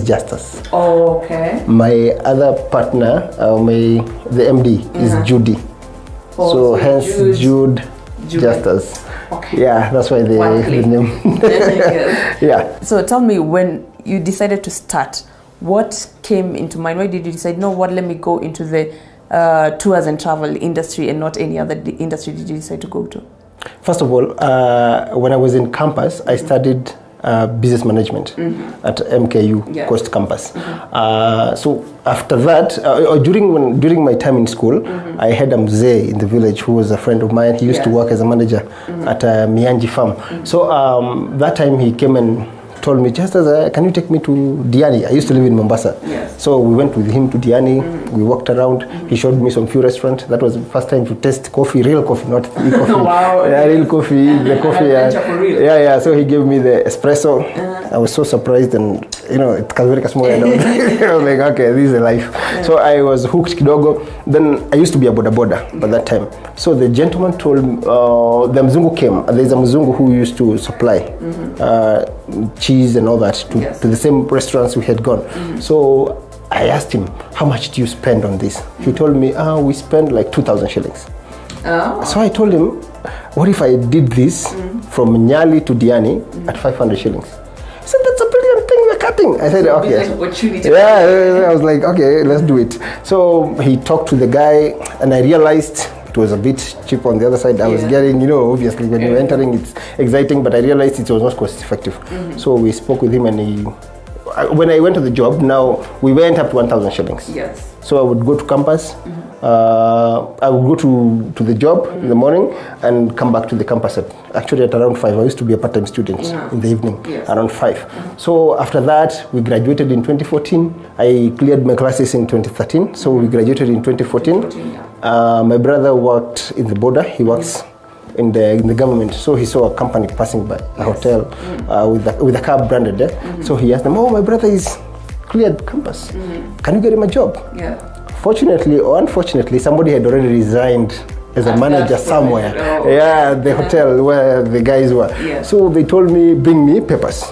Justus. Oh, okay. My other partner, the MD, is Judy. Oh, so hence Jude Justus. Okay. Yeah, that's why the name. Yes. Yeah. So tell me, when you decided to start, what came into mind? Why did you decide, no, what, let me go into the tours and travel industry and not any other industry did you decide to go to? First of all, when I was in campus, I studied business management at MKU Coast Campus. So after that, during my time in school, I had a mzee in the village who was a friend of mine. He used to work as a manager at a Mianji farm. So that time he came and told me, just as can you take me to Diani? I used to live in Mombasa. Yes. So we went with him to Diani. We walked around. He showed me some few restaurants. That was the first time to taste coffee, real coffee, not e-coffee. Wow. Yeah, real coffee. The coffee. Yeah. So he gave me the espresso. I was so surprised, and it was very small. I was like, okay, this is a life. So I was hooked kidogo. Then I used to be a Boda by that time. So the gentleman told me, the Mzungu came. There's a Mzungu who used to supply cheese and all that to the same restaurants we had gone. So I asked him, how much do you spend on this? He told me, we spend like 2,000 shillings. Oh. So I told him, what if I did this from Nyali to Diani at 500 shillings? He said, that's a brilliant thing we're cutting. I said, okay. Yeah, I was like, okay, let's do it. So he talked to the guy, and I realized it was a bit cheap on the other side. I was getting, obviously when you're entering, it's exciting, but I realized it was not cost effective. So we spoke with him, and when I went to the job, now we went up to 1,000 shillings. Yes. So I would go to campus, I would go to the job in the morning and come back to the campus at around 5. I used to be a part-time student in the evening, around 5. So after that, we graduated in 2014. I cleared my classes in 2013, so we graduated in 2014. My brother worked in the Boda. He works in the government, so he saw a company passing by, a hotel with a car branded there. So he asked them, my brother is cleared campus. Can you get him a job? Yeah. Fortunately or unfortunately, somebody had already resigned as a manager somewhere. The hotel where the guys were. So they told me, bring me papers.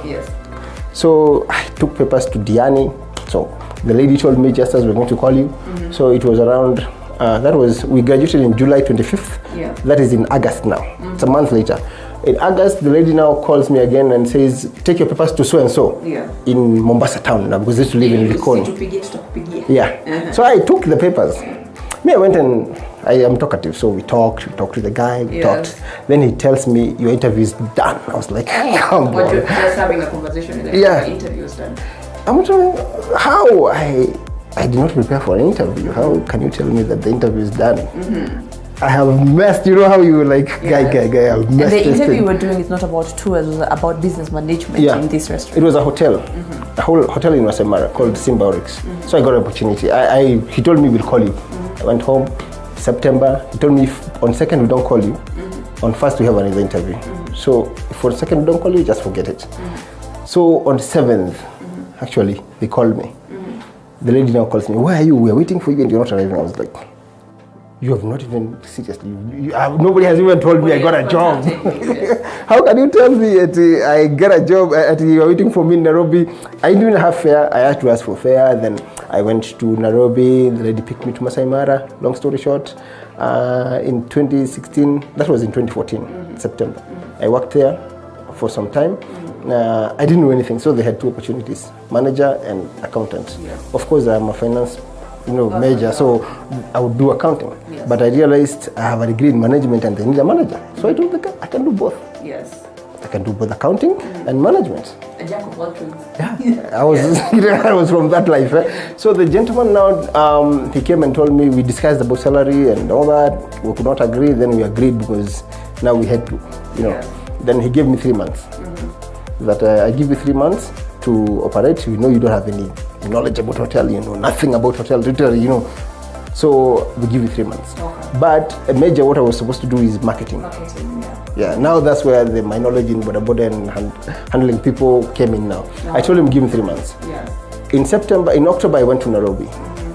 So I took papers to Diani. So the lady told me, just as we're going to call you. So it was around, we graduated in July 25th. That is in August now. It's a month later. In August, the lady now calls me again and says, take your papers to so-and-so in Mombasa town now, because I used to live in Likoni. So I took the papers. I went, and I am talkative, so we talked to the guy, we talked. Then he tells me, your interview is done. I was like, come on. But you're just having a conversation with the interview is done. I'm wondering, how? I did not prepare for an interview. How can you tell me that the interview is done? I have messed, how you guy, I've messed. And the interview you were doing is not about tours, it was about business management in this restaurant. It was a hotel, a whole hotel in Wasemara called Simbaurix. So I got an opportunity. He told me, we'll call you. I went home, September. He told me, on 2nd we don't call you. On 1st we have another interview. So if for 2nd we don't call you, just forget it. So on 7th, actually, they called me. The lady now calls me, where are you? We are waiting for you and you're not arriving. I was like, you have not even, seriously, nobody has even told me I got a job. How can you tell me I got a job, you are waiting for me in Nairobi? I didn't even have fare. I had to ask for fare. Then I went to Nairobi. The lady picked me to Masai Mara. Long story short, in 2016, that was in 2014, September. I worked there for some time. I didn't know anything, so they had 2 opportunities, manager and accountant. Of course, I'm a finance major, so I would do accounting. But I realized I have a degree in management and they need a manager. So I told the guy, I can do both. I can do both accounting and management. A jack of all trades. I was from that life. So the gentleman now, he came and told me, we discussed about salary and all that. We could not agree. Then we agreed because now we had to, Then he gave me 3 months. That I give you 3 months to operate. You don't have any knowledge about hotel, nothing about hotel, So we give you 3 months. But a major what I was supposed to do is marketing. Now that's where my knowledge in Boda and handling people came in now. I told him, give me 3 months. In October, I went to Nairobi.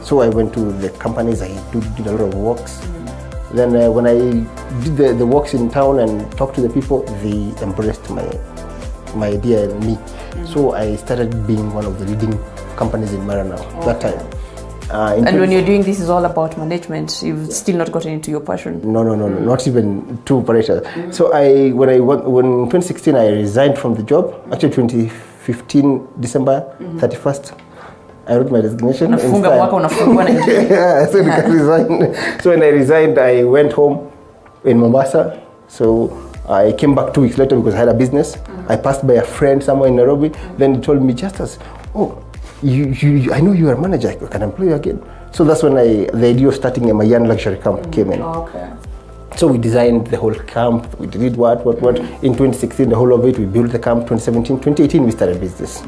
So I went to the companies, I did a lot of works. Then when I did the works in town and talked to the people, they embraced my idea and me. So I started being one of the leading companies in Mara now, that time. And when you're doing this, is all about management. You've still not gotten into your passion. No, not even two operators. So when in 2016 I resigned from the job. Actually, 2015 December 31st, I wrote my resignation. Yeah, so I resigned. So when I resigned, I went home in Mombasa. So I came back 2 weeks later because I had a business. I passed by a friend somewhere in Nairobi. Then he told me, Justus, oh, I know you are a manager, I can employ you again. So that's when the idea of starting a Mayan luxury camp came in. Okay. So we designed the whole camp, we did what. In 2016, the whole of it, we built the camp. 2017, 2018, we started business.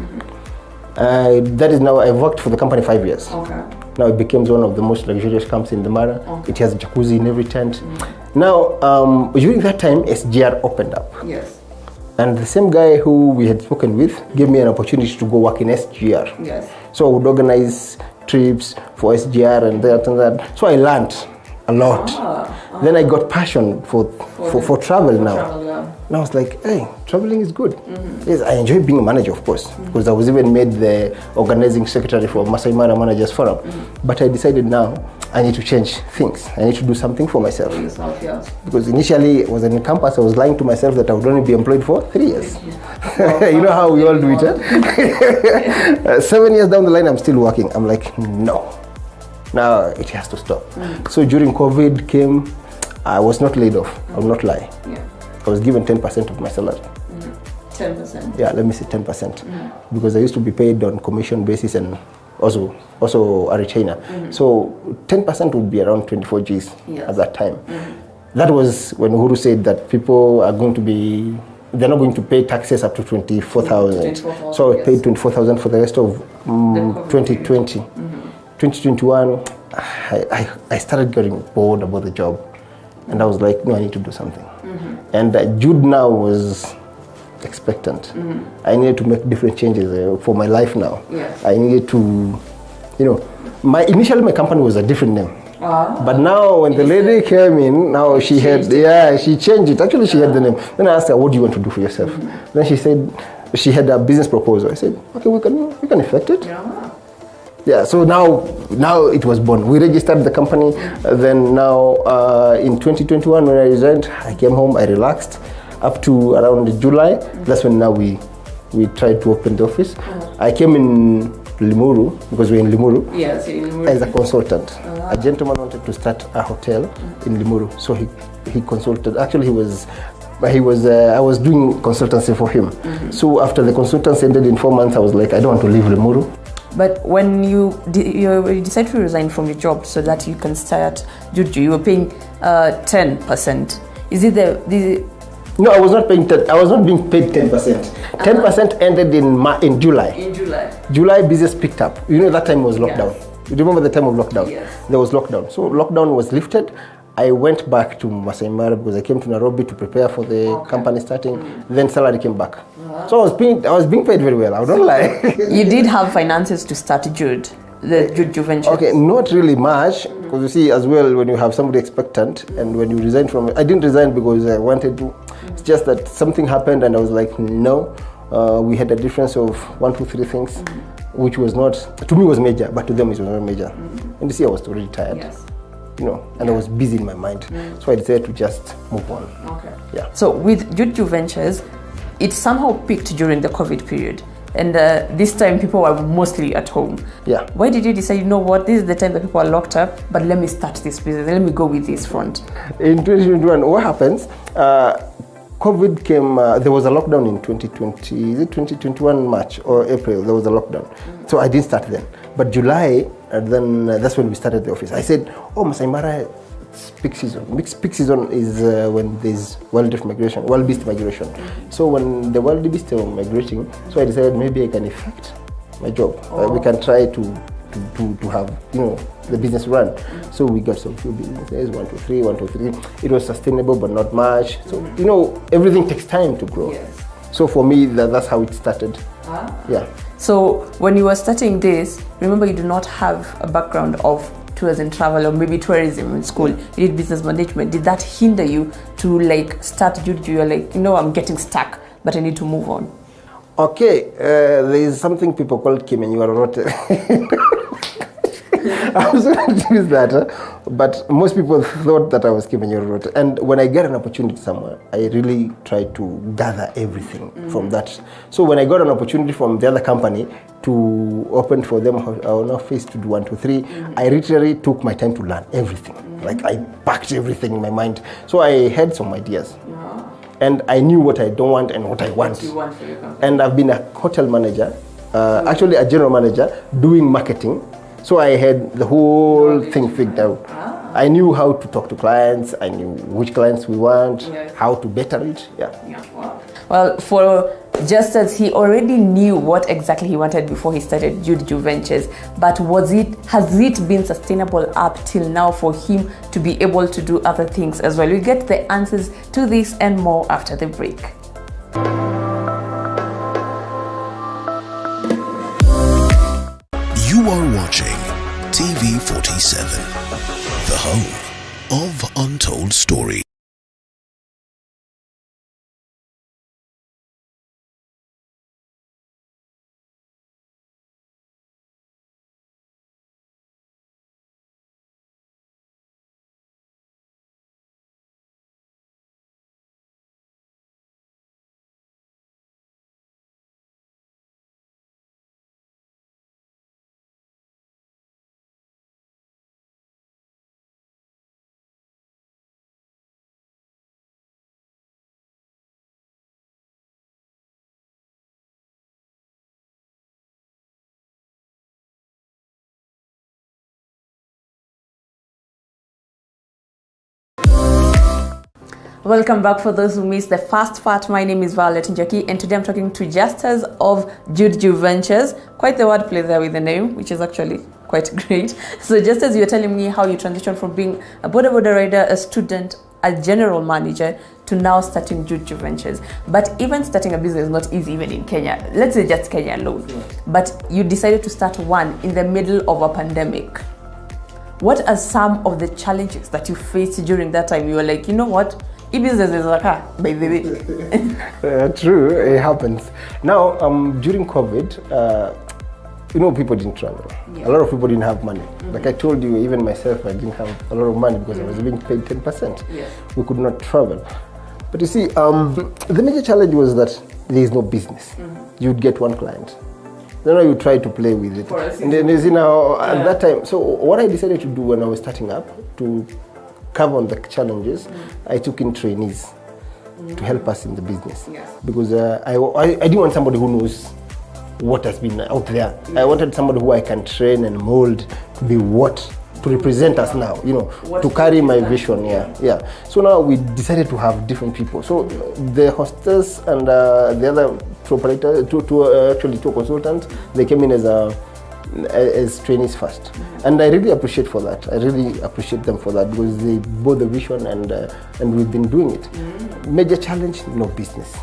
That is now, I've worked for the company 5 years. Okay. Now it becomes one of the most luxurious camps in the Mara. Okay. It has a jacuzzi in every tent. Now, during that time, SGR opened up. Yes. And the same guy who we had spoken with gave me an opportunity to go work in SGR. Yes. So I would organize trips for SGR and that and that. So I learned a lot. Then I got passion for travel now. And I was like, hey, traveling is good. Yes, I enjoy being a manager, of course, because I was even made the organizing secretary for Masai Mara Managers Forum. But I decided now I need to change things. I need to do something for myself. Yes. Because initially I was in campus, I was lying to myself that I would only be employed for 3 years. You know how we all do it, eh? 7 years down the line, I'm still working. I'm like, no. Now it has to stop. So during COVID came, I was not laid off. I will not lie. Yeah. I was given 10% of my salary. 10%? Yeah, let me say 10%. Because I used to be paid on commission basis and also a retainer. So 10% would be around 24 Gs at that time. That was when Uhuru said that people are going to be, they're not going to pay taxes up to 24,000. So I paid 24,000 for the rest of 2020. 2021, I started getting bored about the job. And I was like, no, I need to do something. And Jude now was expectant. I needed to make different changes for my life now. Yes. I needed to, initially my company was a different name. But now when the lady came in, now she changed it. Actually, she had the name. Then I asked her, what do you want to do for yourself? Then she said, she had a business proposal. I said, okay, we can effect it. Yeah, so now it was born. We registered the company. Then now in 2021, when I resigned, I came home, I relaxed. Up to around July, that's when now we tried to open the office. I came in Limuru, because we're in Limuru, yes, in Limuru. As a consultant. A gentleman wanted to start a hotel in Limuru, so he consulted. Actually, I was doing consultancy for him. So after the consultancy ended in 4 months, I was like, I don't want to leave Limuru. But when you decided to resign from your job so that you can start Judeju, you were paying 10%. Is it No, I was not paying 10. I was not being paid 10%. 10% ended in July. In July. July business picked up. You know that time was lockdown. Yes. You remember the time of lockdown? Yes. There was lockdown. So lockdown was lifted. I went back to Masai Mara because I came to Nairobi to prepare for the company starting. Then salary came back. So I was being paid very well. I don't lie. You did have finances to start Jude, the Judeju venture. Okay, not really much, because you see as well when you have somebody expectant and when you resign from it. I didn't resign because I wanted to. It's just that something happened and I was like, no. We had a difference of 1, 2, 3 things, which was not, to me was major, but to them it was not major. And you see I was already tired. Yes. And I was busy in my mind. So I decided to just move on. Okay. Yeah. So with Judeju Ventures, it somehow peaked during the COVID period. And this time people were mostly at home. Yeah. Why did you decide, you know what, this is the time that people are locked up, but let me start this business, let me go with this front? In 2021, what happens, COVID came, there was a lockdown in 2020, is it 2021 March or April, there was a lockdown. So I didn't start then. But July, then that's when we started the office. I said, oh, Masai Mara, it's peak season. Peak season is when there's wildebeest migration. So when the wildebeest are migrating, so I decided maybe I can effect my job. We can try to have the business run. So we got some few businesses, 1, 2, 3, 1, 2, 3. It was sustainable but not much. So everything takes time to grow. Yes. So for me, that's how it started. Yeah. So when you were starting this, remember you do not have a background of tours and travel or maybe tourism in school. You did business management. Did that hinder you to start Judeju? You're like, I'm getting stuck, but I need to move on. Okay, there is something people call kimenyuarote. I was going to use that, but most people thought that I was kimenyuarote. And when I get an opportunity somewhere, I really try to gather everything from that. So when I got an opportunity from the other company to open for them an office to do 1, 2, 3, I literally took my time to learn everything. Like I packed everything in my mind. So I had some ideas. And I knew what I don't want and what I want. And I've been a hotel manager, actually a general manager, doing marketing. So I had the whole thing figured out. I knew how to talk to clients. I knew which clients we want, how to better it. Wow. Well, for Justus, he already knew what exactly he wanted before he started Judeju Ventures. But has it been sustainable up till now for him to be able to do other things as well? We get the answers to this and more after the break. You are watching TV 47, the home of untold stories. Welcome back for those who missed the first part. My name is Violet Njaki, and today I'm talking to Justus of Judeju Ventures. Quite the wordplay there with the name, which is actually quite great. So Justus, you were telling me how you transitioned from being a Boda rider, a student, a general manager, to now starting Judeju Ventures. But even starting a business is not easy even in Kenya. Let's say just Kenya alone. But you decided to start one in the middle of a pandemic. What are some of the challenges that you faced during that time? You were like, you know what? Business is like, by the way. True, it happens. Now, during COVID, people didn't travel. A lot of people didn't have money. Like I told you, even myself, I didn't have a lot of money because I was being paid 10%. We could not travel. But you see, the major challenge was that there is no business. You'd get one client. Then you try to play with it. And then, at that time, so what I decided to do when I was starting up, to cover on the challenges, I took in trainees to help us in the business. Because I didn't want somebody who knows what has been out there. I wanted somebody who I can train and mold to be to represent us now, to carry my vision. So now we decided to have different people. So the hostess and the other tour operator, actually two consultants, they came in as trainees first, and I really appreciate for that. I really appreciate them for that because they bought the vision and we've been doing it. Major challenge, no business.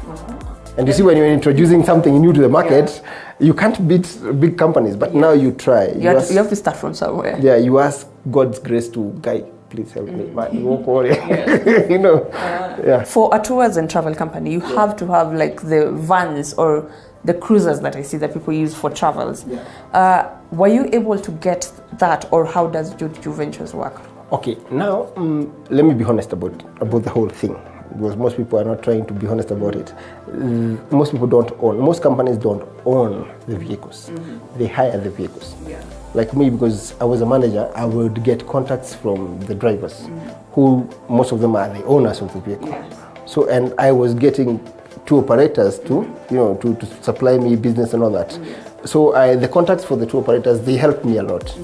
And you see, when you're introducing something new to the market, you can't beat big companies, but now you try. You have to start from somewhere. Yeah, you ask God's grace to guide. Please help me, man. For a tours and travel company, you have to have like the vans or the cruisers that I see that people use for travels. Were you able to get that, or how does Judeju Ventures work? Okay, now let me be honest about the whole thing, because most people are not trying to be honest about it. Most people don't own. Most companies don't own the vehicles. They hire the vehicles. Like me, because I was a manager, I would get contacts from the drivers, who most of them are the owners of the vehicle. So, and I was getting tour operators to supply me business and all that. So the contacts for the tour operators, they helped me a lot.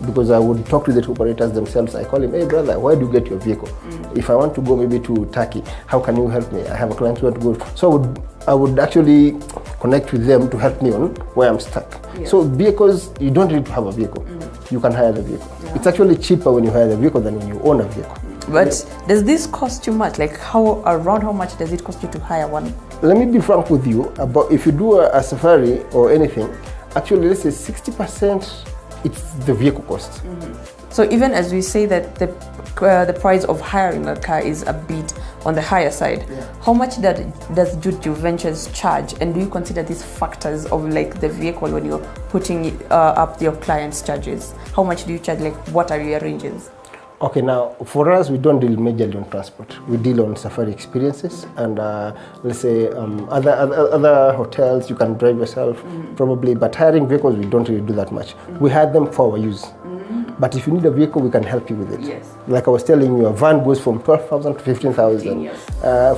Because I would talk to the tour operators themselves. I call him, hey brother, where do you get your vehicle? If I want to go maybe to Turkey, how can you help me? I have a client who want to go. So I would actually connect with them to help me on where I'm stuck. So vehicles, you don't need to have a vehicle. You can hire the vehicle. It's actually cheaper when you hire the vehicle than when you own a vehicle. But does this cost you much? Like around how much does it cost you to hire one? Let me be frank with you about if you do a safari or anything, actually let's say 60% it's the vehicle cost. So even as we say that the price of hiring a car is a bit on the higher side, how much does Judeju Ventures charge? And do you consider these factors of like the vehicle when you're putting up your clients' charges? How much do you charge? Like, what are your ranges? Okay, now for us, we don't deal majorly on transport. We deal on safari experiences and let's say other hotels. You can drive yourself probably, but hiring vehicles, we don't really do that much. We hire them for our use. But if you need a vehicle, we can help you with it. Yes. Like I was telling you, a van goes from 12,000 to 15,000.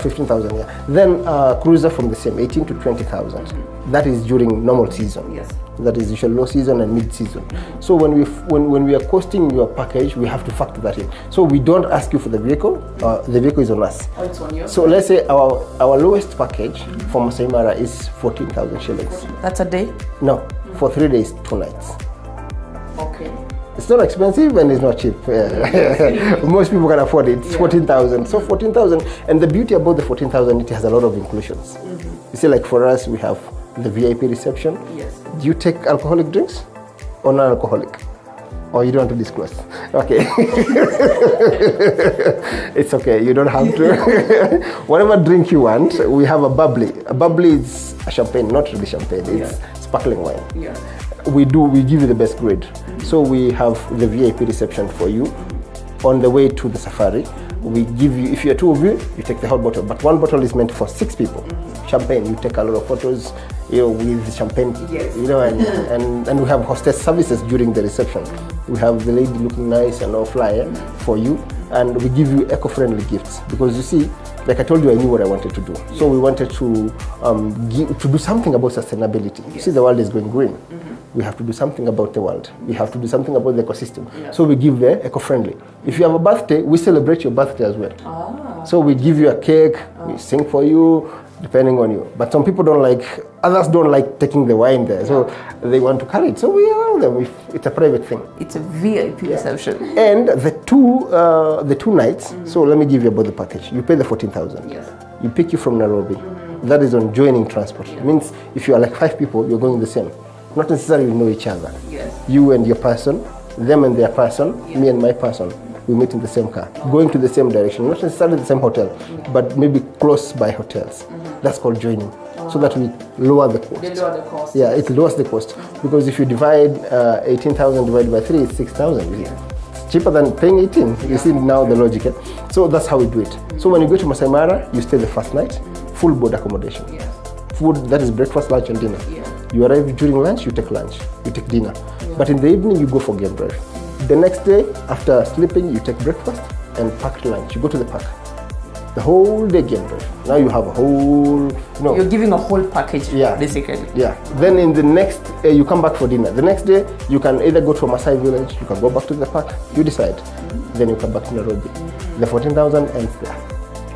15,000, yeah. Then cruiser from the same 18 to 20,000. That is during normal season. Yes. That is usually low season and mid season. So when we are costing your package, we have to factor that in. So we don't ask you for the vehicle. The vehicle is on us. Oh, it's on you. So let's say our lowest package for Masai Mara is 14,000 shillings. That's a day? No, for 3 days, 2 nights. Okay. It's not expensive and it's not cheap. Most people can afford it. It's 14,000. So 14,000, and the beauty about the 14,000, it has a lot of inclusions. You see, like for us, we have the VIP reception. Yes. Do you take alcoholic drinks or non-alcoholic? Or you don't want to disclose? Okay. It's okay. You don't have to. Whatever drink you want, we have a bubbly. A bubbly is a champagne, not really champagne. It's sparkling wine. Yeah. We give you the best grade. So we have the VIP reception for you. On the way to the safari, we give you, if you're 2 of you, you take the whole bottle, but 1 bottle is meant for 6 people. Champagne, you take a lot of photos, with champagne, and we have hostess services during the reception. We have the lady looking nice and all flyer for you, and we give you eco-friendly gifts, because you see, like I told you, I knew what I wanted to do. So we wanted to do something about sustainability. You see, the world is going green. We have to do something about the world. We have to do something about the ecosystem. So we give the eco-friendly. If you have a birthday, we celebrate your birthday as well. So we give you a cake, we sing for you, depending on you. But some people don't like, others don't like taking the wine there, so they want to carry it. So we allow them. It's a private thing. It's a VIP reception. And the two nights. So let me give you about the package. You pay the 14,000. Yes. You pick you from Nairobi. That is on joining transport. It means if you are like 5 people, you're going the same. Not necessarily know each other. Yes. You and your person, them and their person, me and my person. We meet in the same car, going to the same direction, not necessarily the same hotel, but maybe close by hotels. That's called joining, so that we lower the cost. They lower the cost. Yeah, it lowers the cost, because if you divide 18,000 divided by 3, it's 6,000. It's cheaper than paying 18. You see now the logic. So that's how we do it. So when you go to Masai Mara, you stay the first night, full board accommodation. Yes. Food, that is breakfast, lunch, and dinner. Yeah. You arrive during lunch, you take lunch, you take dinner. But in the evening, you go for game drive. The next day, after sleeping, you take breakfast and packed lunch. You go to the park. The whole day game drive. Now you have a whole, You're giving a whole package, basically. Yeah. Then in the next, you come back for dinner. The next day, you can either go to a Maasai village, you can go back to the park. You decide. Then you come back to Nairobi. The 14,000 ends there.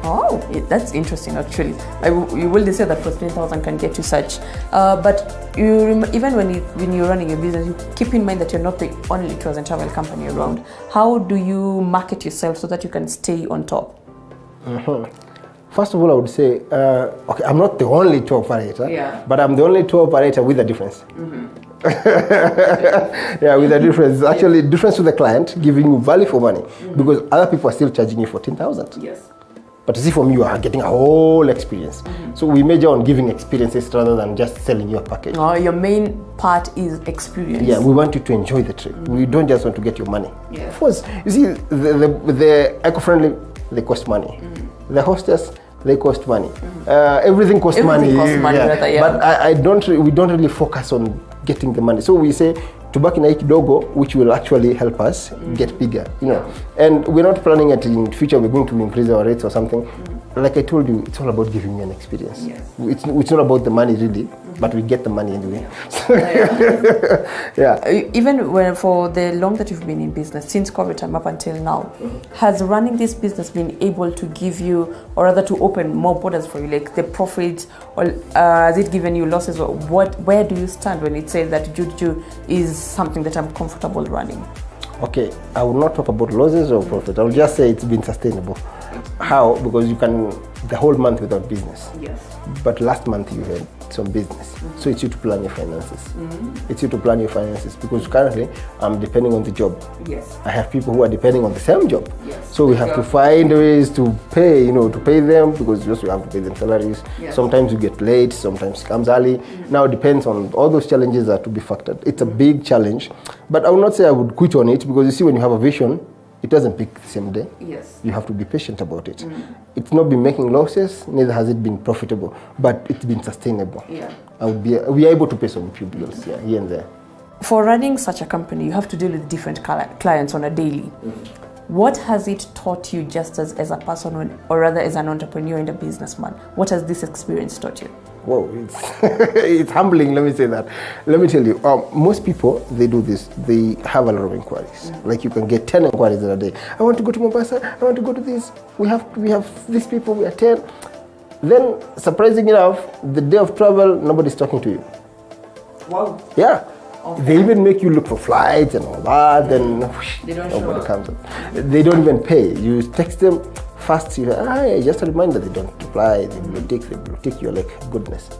Oh, that's interesting, actually. You will say that 14,000 can get you such. But even when you're running a business, you keep in mind that you're not the only tours and travel company around. How do you market yourself so that you can stay on top? First of all, I would say, okay, I'm not the only tour operator, but I'm the only tour operator with a difference. Yeah, with a difference. Actually, difference to the client, giving you value for money, because other people are still charging you 14,000. Yes. But you see, from you are getting a whole experience. So we major on giving experiences rather than just selling your package. Oh, your main part is experience. Yeah, we want you to enjoy the trip. We don't just want to get your money. Yeah. Of course, you see, the eco-friendly, they cost money. The hostess, they cost money. Everything costs money. Costs money, But we don't really focus on getting the money. So we say, tubaki na kidogo, which will actually help us get bigger, And we're not planning it in the future, we're going to increase our rates or something. Like I told you, it's all about giving you an experience. Yes. It's not about the money really, but we get the money anyway. Even for the long that you've been in business, since COVID time up until now, has running this business been able to give you, or rather to open more borders for you, like the profits, or has it given you losses, or where do you stand when it says that Judeju is something that I'm comfortable running? Okay, I will not talk about losses or profit. I will just say it's been sustainable. How? Because you can the whole month without business. Yes. But last month you had it's on business. So it's you to plan your finances. It's you to plan your finances, because currently I'm depending on the job. Yes. I have people who are depending on the same job. Yes. So we have to find ways to pay, to pay them, because just we have to pay them salaries. Yes. Sometimes you get late, sometimes it comes early. Now it depends on all those challenges that to be factored. It's a big challenge, but I would not say I would quit on it, because you see, when you have a vision, it doesn't pick the same day. Yes. You have to be patient about it. It's not been making losses, neither has it been profitable, but it's been sustainable. Yeah. We are able to pay some few bills here and there. For running such a company, you have to deal with different clients on a daily. What has it taught you just as a person, or rather as an entrepreneur and a businessman? What has this experience taught you? Whoa, it's humbling, let me say that. Let me tell you, most people, they do this. They have a lot of inquiries. Like you can get 10 inquiries in a day. I want to go to Mombasa, I want to go to this. We have these people, we are 10. Then, surprisingly enough, the day of travel, nobody's talking to you. Wow. Yeah. Okay. They even make you look for flights and all that, then they don't nobody comes up. They don't even pay. You text them fast, just a reminder, they don't reply, they will take you, like, goodness.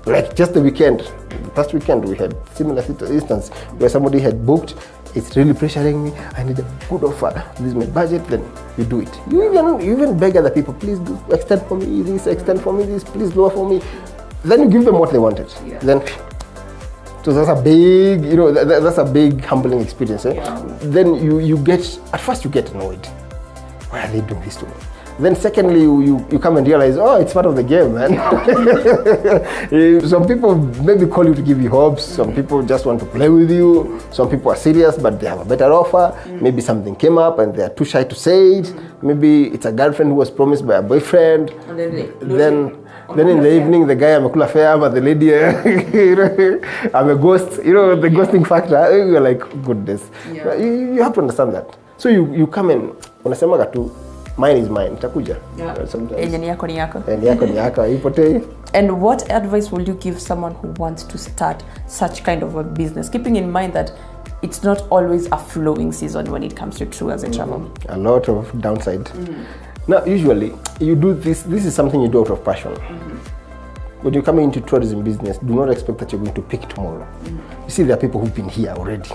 Like just the weekend, the past weekend, we had similar instance where somebody had booked, it's really pressuring me, I need a good offer, this is my budget, then you do it. You even beg other people, please do, extend for me this, please lower for me. Then you give them what they wanted. Yeah. Then, so that's a big, that's a big humbling experience. Yeah. Then you get, at first you get annoyed. Why are they doing this to me? Then secondly, you come and realize, oh, it's part of the game, man. Some people maybe call you to give you hopes. Some people just want to play with you. Some people are serious, but they have a better offer. Maybe something came up and they're too shy to say it. Maybe it's a girlfriend who was promised by a boyfriend. And then in the evening, the guy, I'm a cool affair, but the lady, I'm a ghost. The ghosting factor, you're like, goodness. Yeah. You have to understand that. So you come in, unasema tu, mine is mine, itakuja. And what advice will you give someone who wants to start such kind of a business, keeping in mind that it's not always a flowing season when it comes to True as a travel? A lot of downside. Now, usually, you do this is something you do out of passion. When you're coming into tourism business, do not expect that you're going to pick tomorrow. You see, there are people who've been here already,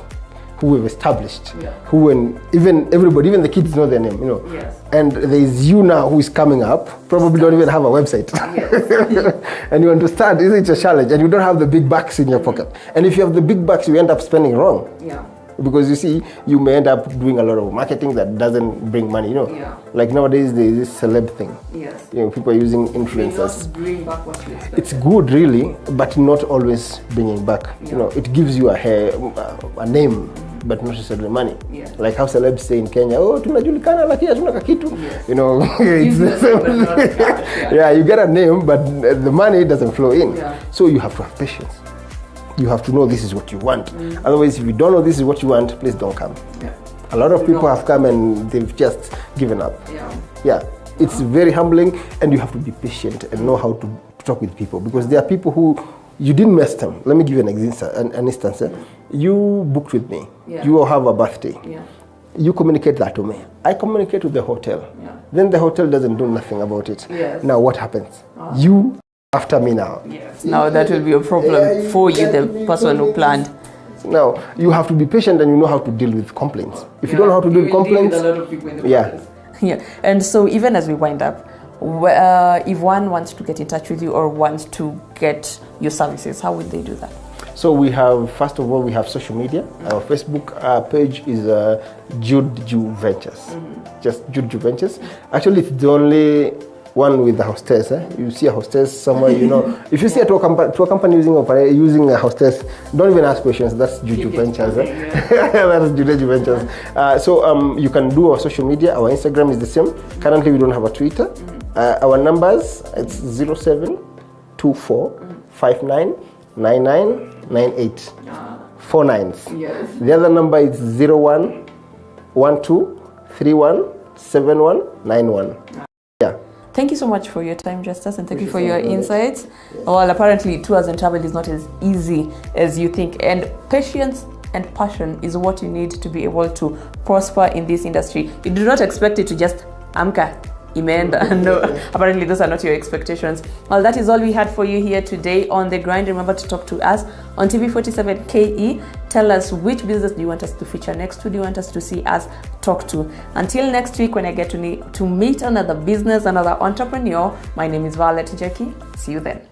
who have established, who, and even everybody, even the kids know their name, Yes. And there is you now who is coming up, probably don't even have a website. Yes. And you want to start, it's a challenge, and you don't have the big bucks in your pocket. And if you have the big bucks, you end up spending wrong. Yeah. Because you see, you may end up doing a lot of marketing that doesn't bring money, Yeah. Like nowadays, there is this celeb thing. Yes. People are using influencers. Bring back what you expect. It's good, really, but not always bringing back. Yeah. It gives you a name, but not necessarily money. Yeah. Like how celebs say in Kenya, oh, tunajulikana lakini hatuna kakitu. Yes. Yeah, you get a name, but the money doesn't flow in. Yeah. So you have to have patience. You have to know this is what you want. Otherwise, if you don't know this is what you want, please don't come. Yeah. A lot of people have come and they've just given up. Yeah. It's very humbling, and you have to be patient and know how to talk with people, because there are people who you didn't mess them. Let me give you an instance. You booked with me. Yeah. You have a birthday. Yeah. You communicate that to me. I communicate with the hotel. Yeah. Then the hotel doesn't do nothing about it. Yes. Now what happens? You after me now. Yes. Now that will be a problem for you, the person who planned. Now you have to be patient, and you know how to deal with complaints. If you don't know how to deal with complaints, deal with a lot of people in the process. Yeah. And so even as we wind up, if one wants to get in touch with you or wants to get your services, how would they do that? So we have, first of all, we have social media. Our Facebook page is Judeju Ventures. Just Judeju Ventures. Actually, it's the only one with the hostess. You see a hostess somewhere, If you see a tour company using a hostess, don't even ask questions. That's Judeju Ventures. That's Judeju Ventures. So you can do our social media. Our Instagram is the same. Currently, we don't have a Twitter. Our numbers, it's 0724 59 9998. 4 nines. Yes. The other number is 01 12 31 71 91. Yeah. Thank you so much for your time, Justus, and thank you for your insights. Yes. Well, apparently, tours and travel is not as easy as you think, and patience and passion is what you need to be able to prosper in this industry. You do not expect it to just amka imeenda. No, apparently those are not your expectations. Well, that is all we had for you here today on The Grind. Remember to talk to us on TV47 KE. Tell us which business do you want us to feature next? Who do you want us to see us talk to? Until next week, when I get to meet another business, another entrepreneur, my name is Violet Njeki. See you then.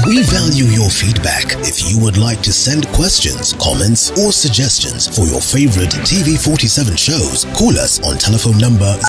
We value your feedback. If you would like to send questions, comments, or suggestions for your favorite TV47 shows, call us on telephone number